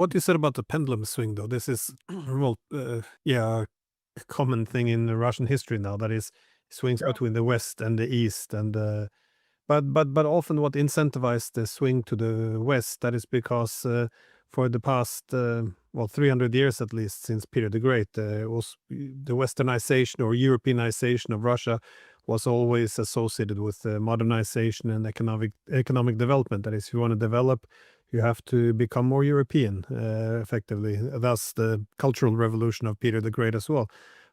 What you said about the pendulum swing, though, this is well, yeah, a common thing in the Russian history now. That is swings Yeah. between the West and the East, and but often what incentivized the swing to the West, that is because for the past 300 years at least, since Peter the Great, was the Westernization or Europeanization of Russia was always associated with modernization and economic development. That is, if you want to develop, you have to become more European, effectively. That's the cultural revolution of Peter the Great as well.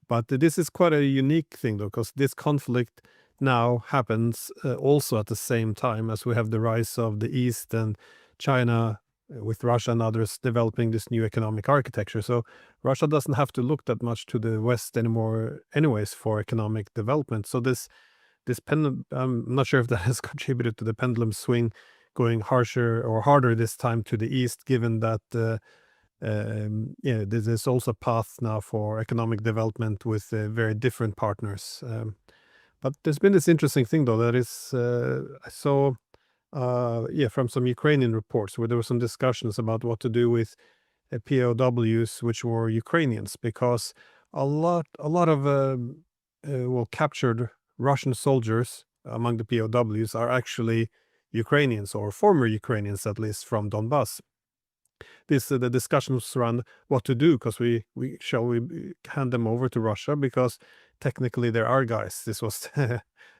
But this is quite a unique thing, though, because this conflict now happens also at the same time as we have the rise of the East and China, with Russia and others developing this new economic architecture. So Russia doesn't have to look that much to the West anymore, anyways, for economic development. So this pendulum, I'm not sure if that has contributed to the pendulum swing going harsher or harder this time to the East, given that this is also a path now for economic development with very different partners. But there's been this interesting thing, though, that is, I saw, from some Ukrainian reports where there were some discussions about what to do with POWs, which were Ukrainians, because a lot of captured Russian soldiers among the POWs are actually Ukrainians, or former Ukrainians at least, from Donbass. The discussions around what to do, because we shall we hand them over to Russia because technically they're our guys. This was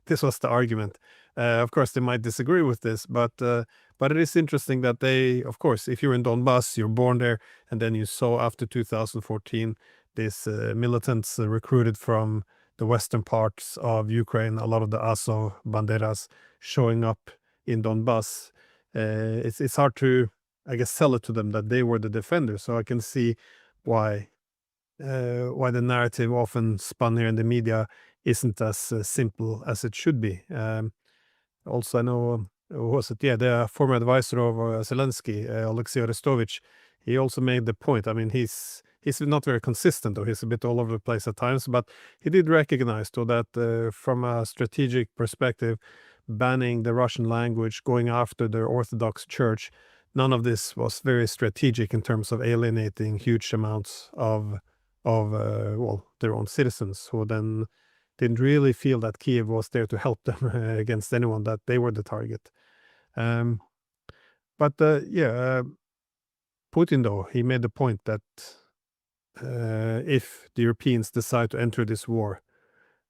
this was the argument. Of course, they might disagree with this, but it is interesting that they, of course, if you're in Donbass, you're born there, and then you saw after 2014 these militants recruited from the western parts of Ukraine, a lot of the Azov banderas showing up in Donbass. It's hard to, I guess, sell it to them that they were the defenders. So I can see why the narrative often spun here in the media isn't as simple as it should be. Also, I know, who was it? Yeah, the former advisor of Zelensky, Alexei Arestovich, he also made the point. I mean, he's not very consistent, though. He's a bit all over the place at times, but he did recognize, though, that from a strategic perspective, banning the Russian language, going after the Orthodox Church, none of this was very strategic in terms of alienating huge amounts of their own citizens, who then didn't really feel that Kiev was there to help them against anyone, that they were the target. Um, but Putin, though, he made the point that if the Europeans decide to enter this war,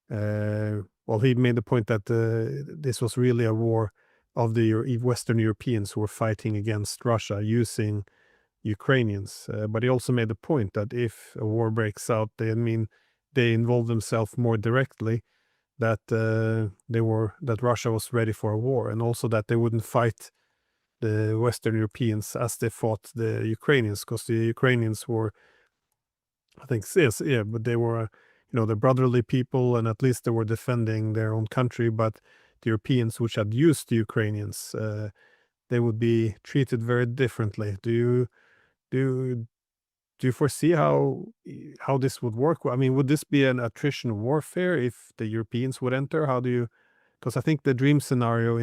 he made the point that this was really a war of the Western Europeans who were fighting against Russia using Ukrainians. But he also made the point that if a war breaks out, they involve themselves more directly, that that Russia was ready for a war, and also that they wouldn't fight the Western Europeans as they fought the Ukrainians, because the Ukrainians were, I think, yes, yeah, but they were, the brotherly people, and at least they were defending their own country. But the Europeans, which had used the Ukrainians, they would be treated very differently. Do you foresee how this would work? I mean, would this be an attrition warfare if the Europeans would enter? How do you? Because I think the dream scenario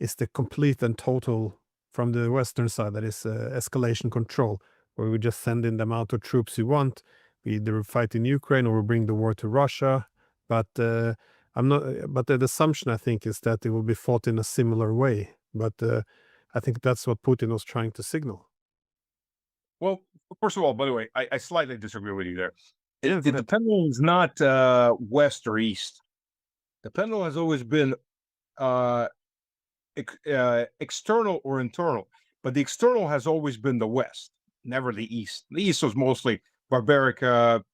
is the complete and total, from the Western side, that is escalation control, where we just send in the amount of troops you want. We either fight in Ukraine or we bring the war to Russia. But I'm not. But the assumption, I think, is that it will be fought in a similar way. But I think that's what Putin was trying to signal. Well, first of all, by the way, I slightly disagree with you there. Yeah, go The ahead. pendulum is not west or east. The pendulum has always been uh, external or internal, but the external has always been the west, never the east. The east was mostly barbaric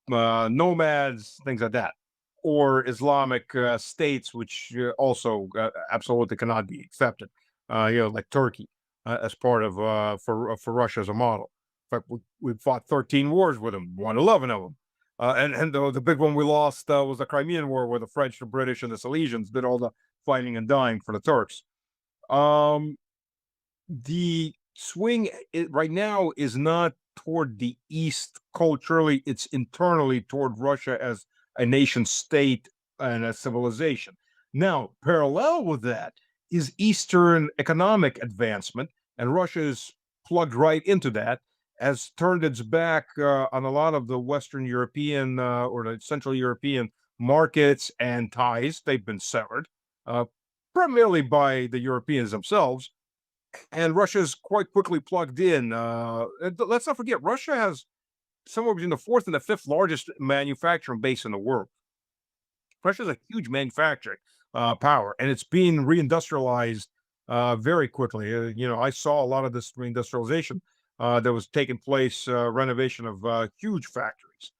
nomads, things like that, or Islamic states, which also absolutely cannot be accepted. Like Turkey as part of for Russia as a model. In fact, we fought 13 wars with them, won 11 of them. And the big one we lost was the Crimean War, where the French, the British, and the Silesians did all the fighting and dying for the Turks. Um, the swing right now is not toward the east culturally; it's internally toward Russia as a nation state and a civilization. Now, parallel with that is Eastern economic advancement, and Russia is plugged right into that. has turned its back on a lot of the Western European or the Central European markets and ties. They've been severed, uh, primarily by the Europeans themselves. And Russia's quite quickly plugged in. Let's not forget, Russia has somewhere between the fourth and the fifth largest manufacturing base in the world. Russia's a huge manufacturing power, and it's being reindustrialized very quickly. I saw a lot of this reindustrialization that was taking place, renovation of huge factories.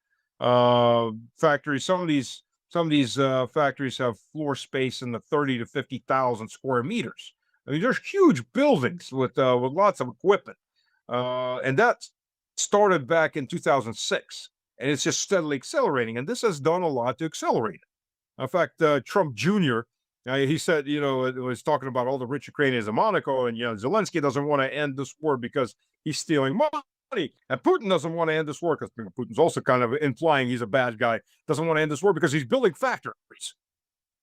Factories. Some of these factories have floor space in the 30 to 50,000 square meters. I mean, there's huge buildings with lots of equipment, and that started back in 2006, and it's just steadily accelerating. And this has done a lot to accelerate it. In fact, Trump Jr. He said, it was talking about all the rich Ukrainians in Monaco, and Zelensky doesn't want to end this war because he's stealing money, and Putin doesn't want to end this war because Putin's also kind of implying he's a bad guy. Doesn't want to end this war because he's building factories.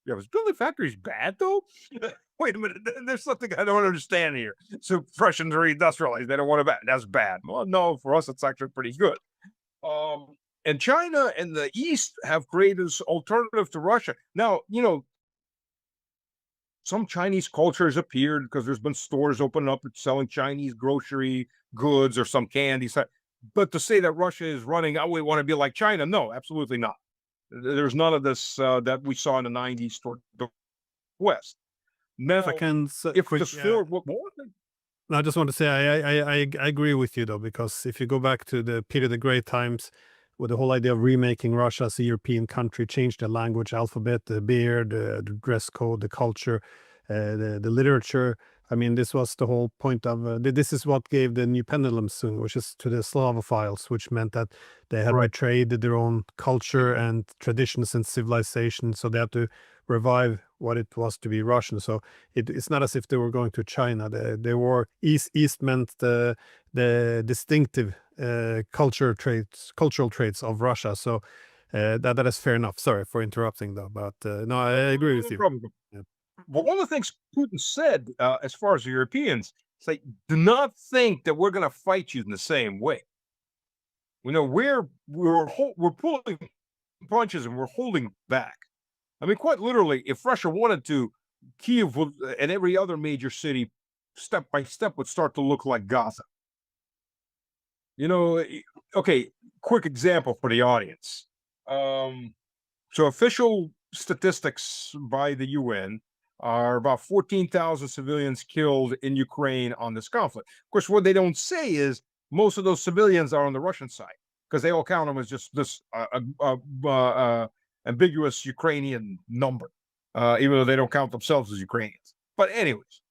Yeah, was building factories bad though? Wait a minute, there's something I don't understand here. So Russians are industrialized; they don't want to bad. That's bad. Well, no, for us it's actually pretty good. Um, and China and the East have created this alternative to Russia. Now, some Chinese culture has appeared because there's been stores opening up selling Chinese grocery goods or some candy. But to say that Russia is running, oh, we want to be like China, no, absolutely not. There's none of this that we saw in the 90s toward the West. If I Now, can if quick, the field, what more? no, I just want to say I agree with you though, because if you go back to the Peter the Great times, with the whole idea of remaking Russia as a European country, change the language, alphabet, the beard, the dress code, the culture, the literature. I mean, this was the whole point of this is what gave the new pendulum swing, which is to the Slavophiles, which meant that they had Right. betrayed their own culture and traditions and civilization, so they had to revive what it was to be Russian. So it's not as if they were going to China. They were East meant the distinctive cultural traits of Russia. So that is fair enough. Sorry for interrupting, though, but no, I agree with No you. problem. Yeah. But one of the things Putin said, as far as the Europeans, it's like, do not think that we're going to fight you in the same way. We're pulling punches and we're holding back. I mean, quite literally, if Russia wanted to, Kiev would, and every other major city, step by step, would start to look like Gaza. Okay, quick example for the audience. So official statistics by the UN are about 14,000 civilians killed in Ukraine on this conflict. Of course, what they don't say is most of those civilians are on the Russian side because they all count them as just this ambiguous Ukrainian number, even though they don't count themselves as Ukrainians. But anyways,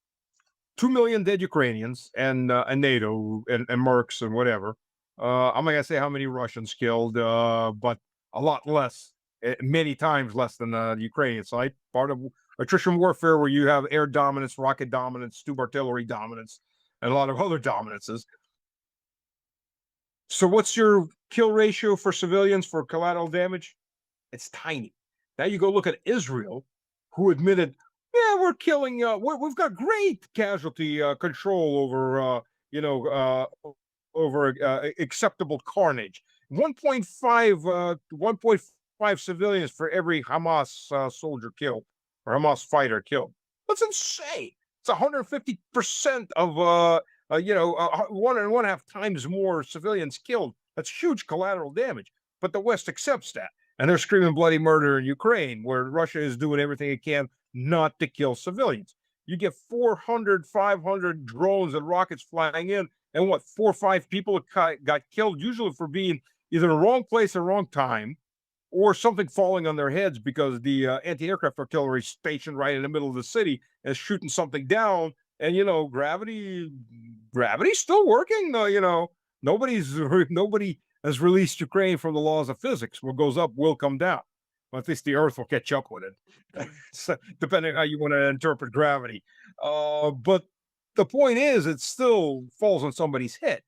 2 million dead Ukrainians and NATO and Mercs and whatever. I'm not gonna say how many Russians killed, but a lot less, many times less than the Ukrainian side. Part of attrition warfare, where you have air dominance, rocket dominance, tube artillery dominance, and a lot of other dominances. So, what's your kill ratio for civilians for collateral damage? It's tiny. Now you go look at Israel, who admitted, yeah, we're killing. We've got great casualty control over, over acceptable carnage. 1.5 civilians for every Hamas soldier killed or Hamas fighter killed. That's insane. It's 150% of 1.5 times more civilians killed. That's huge collateral damage. But the West accepts that. And they're screaming bloody murder in Ukraine, where Russia is doing everything it can not to kill civilians. You get 400, 500 drones and rockets flying in, and 4 or 5 people got killed, usually for being either in the wrong place at the wrong time, or something falling on their heads because the anti-aircraft artillery stationed right in the middle of the city is shooting something down. And gravity's still working. Nobody has released Ukraine from the laws of physics. What goes up will come down. Well, at least the Earth will catch up with it, so, depending on how you want to interpret gravity. But the point is, it still falls on somebody's head,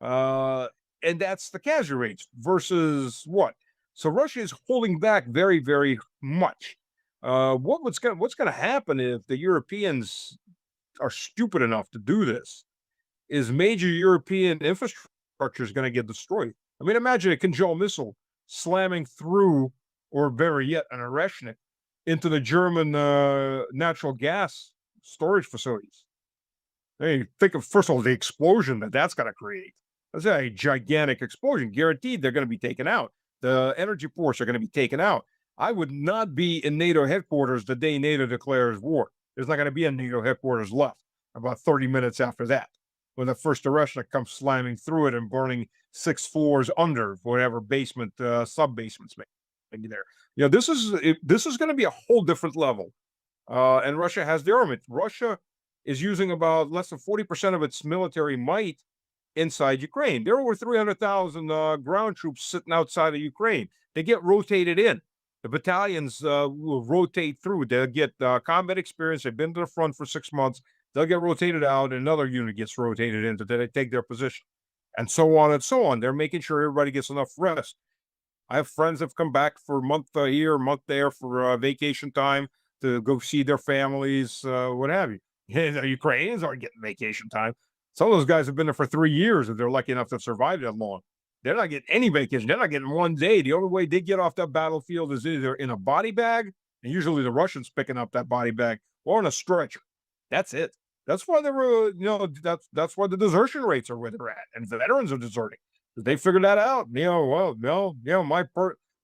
and that's the casualty rates versus what. So Russia is holding back very, very much. What's going to happen if the Europeans are stupid enough to do this? Is major European infrastructure infrastructure is going to get destroyed. I mean, imagine a Kinjal missile slamming through, or better yet, an Areshnik into the German natural gas storage facilities. Hey, think of, first of all, the explosion that's going to create. That's a gigantic explosion. Guaranteed they're going to be taken out. The energy ports are going to be taken out. I would not be in NATO headquarters the day NATO declares war. There's not going to be a NATO headquarters left about 30 minutes after that, when the first Areshnik comes slamming through it and burning 6 floors under whatever basement, sub-basements maybe there. This is going to be a whole different level. And Russia has the armament. Russia is using about less than 40% of its military might inside Ukraine. There are over 300,000 ground troops sitting outside of Ukraine. They get rotated in. The battalions will rotate through. They'll get combat experience. They've been to the front for 6 months. They'll get rotated out, and another unit gets rotated in to take their position, and so on and so on. They're making sure everybody gets enough rest. I have friends that have come back for a month here, a month there for vacation time to go see their families, what have you. The Ukrainians aren't getting vacation time. Some of those guys have been there for 3 years, if they're lucky enough to survive that long. They're not getting any vacation. They're not getting 1 day. The only way they get off that battlefield is either in a body bag, and usually the Russians picking up that body bag, or on a stretcher. That's it. That's why they were, that's why the desertion rates are where they're at, and the veterans are deserting. They figured that out.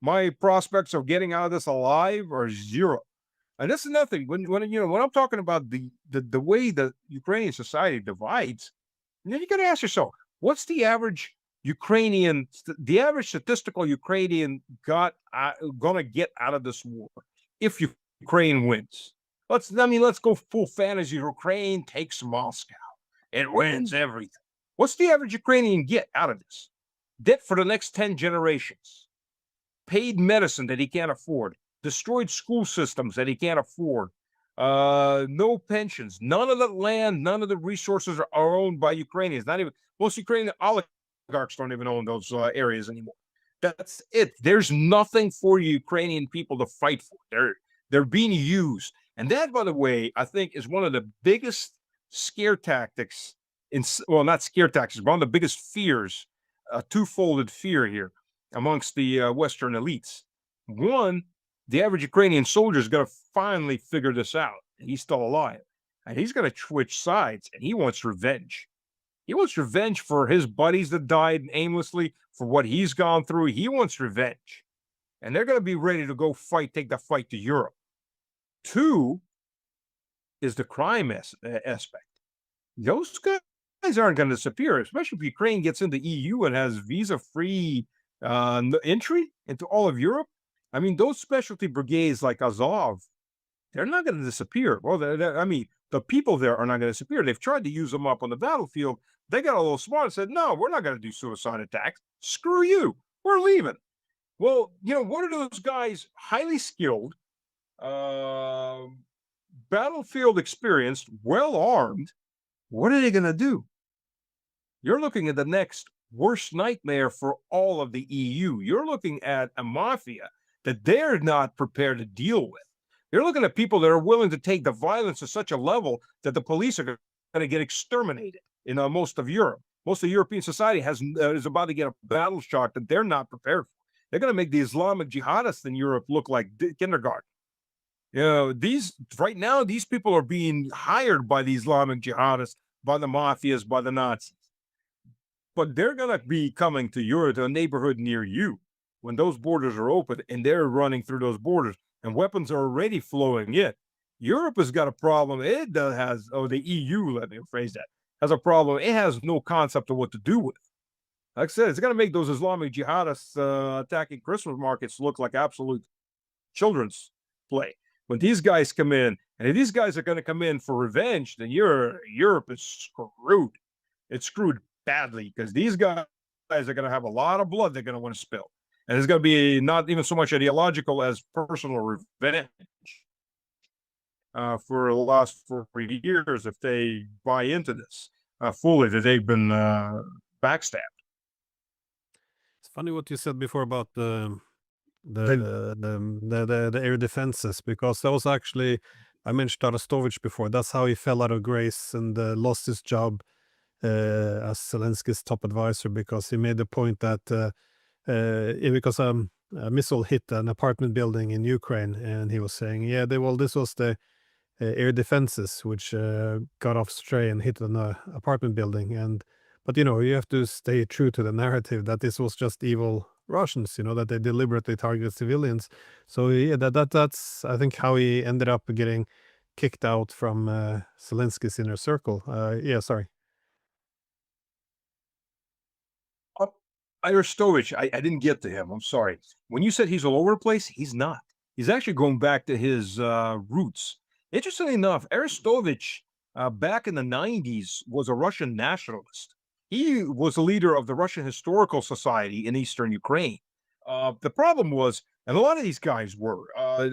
My prospects of getting out of this alive are zero. And that's nothing. When I'm talking about the way that Ukrainian society divides, then you got to ask yourself, what's the average statistical Ukrainian gonna get out of this war if Ukraine wins? Let's go full fantasy. Ukraine takes Moscow. It wins everything. What's the average Ukrainian get out of this? Debt for the next 10 generations. Paid medicine that he can't afford. Destroyed school systems that he can't afford. No pensions. None of the land, none of the resources are owned by Ukrainians. Not even most Ukrainian oligarchs don't even own those areas anymore. That's it. There's nothing for Ukrainian people to fight for. They're being used. And that, by the way, I think is one of the biggest scare tactics not scare tactics, one of the biggest fears, a two-folded fear here amongst the Western elites. One, the average Ukrainian soldier is going to finally figure this out. And he's still alive. And he's going to switch sides, and he wants revenge. He wants revenge for his buddies that died aimlessly, for what he's gone through. He wants revenge. And they're going to be ready to go take the fight to Europe. Two is the crime aspect. Those guys aren't going to disappear, especially if Ukraine gets into EU and has visa-free entry into all of Europe. I mean, those specialty brigades like Azov, they're not going to disappear. Well, the people there are not going to disappear. They've tried to use them up on the battlefield. They got a little smart and said, no, we're not going to do suicide attacks. Screw you. We're leaving. Well, what are those guys? Highly skilled, battlefield experienced, well-armed. What are they going to do? You're looking at the next worst nightmare for all of the EU. You're looking at a mafia that they're not prepared to deal with. You're looking at people that are willing to take the violence to such a level that the police are going to get exterminated in most of Europe. Most of European society is about to get a battle shock that they're not prepared for. They're going to make the Islamic jihadists in Europe look like kindergarten. Right now, these people are being hired by the Islamic jihadists, by the mafias, by the Nazis. But they're going to be coming to Europe, to a neighborhood near you, when those borders are open and they're running through those borders and weapons are already flowing in. Europe has got a problem. The EU, let me rephrase that, has a problem. It has no concept of what to do with. Like I said, it's going to make those Islamic jihadists attacking Christmas markets look like absolute children's play. When these guys come in, and if these guys are going to come in for revenge, then Europe is screwed. It's screwed badly, because these guys are going to have a lot of blood they're going to want to spill. And it's going to be not even so much ideological as personal revenge for the last 4 years, if they buy into this fully, that they've been backstabbed. It's funny what you said before about the air defenses, because that was actually, I mentioned Arestovich before. That's how he fell out of grace and lost his job. as Zelensky's top advisor, because he made the point that because a missile hit an apartment building in Ukraine, and he was saying, yeah, well, this was the air defenses which got off stray and hit an apartment building. But you have to stay true to the narrative that this was just evil Russians, that they deliberately targeted civilians. So yeah, that's I think how he ended up getting kicked out from Zelensky's inner circle. Yeah, sorry. Uh, Arestovich, I didn't get to him. I'm sorry. When you said he's all over the place, he's not. He's actually going back to his roots. Interestingly enough, Arestovich back in the 90s was a Russian nationalist. He was a leader of the Russian Historical Society in Eastern Ukraine. The problem was, and a lot of these guys were,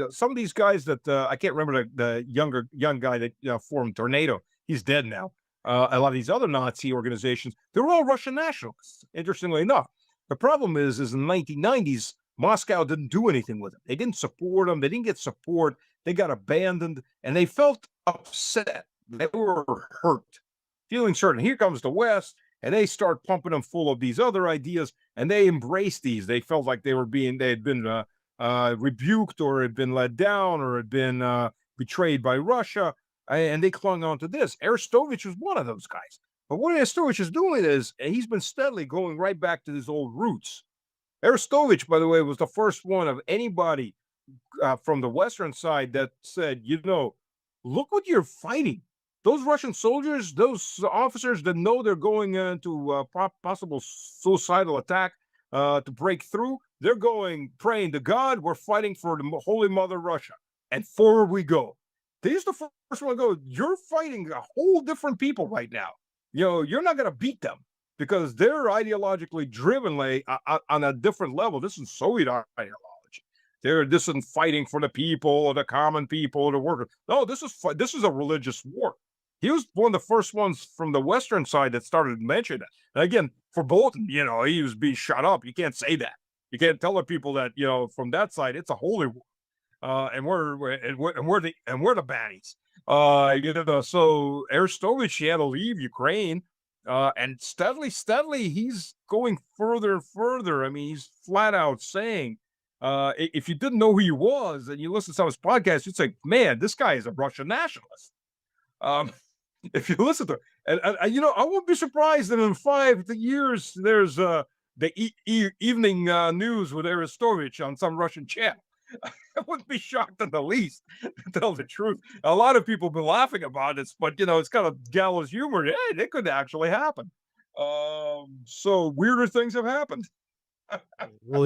some of these guys that I can't remember the young guy that formed Tornado. He's dead now. A lot of these other Nazi organizations, they were all Russian nationalists, interestingly enough. The problem is in the 1990s, Moscow didn't do anything with them. They didn't support them. They didn't get support. They got abandoned, and they felt upset. They were hurt, feeling certain. Here comes the West, and they start pumping them full of these other ideas, and they embraced these. They felt like they had been rebuked, or had been let down, or had been betrayed by Russia, and they clung on to this. Arestovich was one of those guys. But what Arestovich is doing is he's been steadily going right back to his old roots. Arestovich, by the way, was the first one of anybody from the Western side that said, look what you're fighting. Those Russian soldiers, those officers that know they're going into a possible suicidal attack to break through, they're going praying to God. We're fighting for the Holy Mother Russia. And forward we go. These the first one to go, you're fighting a whole different people right now. You're not going to beat them because they're ideologically driven on a different level. This is Soviet ideology. This isn't fighting for the people, the common people, the workers. No, this is a religious war. He was one of the first ones from the Western side that started to mention that. And again, for Bolton, he was being shut up. You can't say that. You can't tell the people that from that side it's a holy war, and we're the baddies. So Arestovich, he had to leave Ukraine, and steadily, he's going further and further. I mean, he's flat out saying, if you didn't know who he was and you listen to some of his podcasts, you'd say, man, this guy is a Russian nationalist. If you listen to it, and I won't be surprised that in 5 years, there's the evening news with Arestovich on some Russian channel. I wouldn't be shocked in the least, to tell the truth. A lot of people have been laughing about this, but it's kind of gallows humor. Hey, it could actually happen. So weirder things have happened. Well,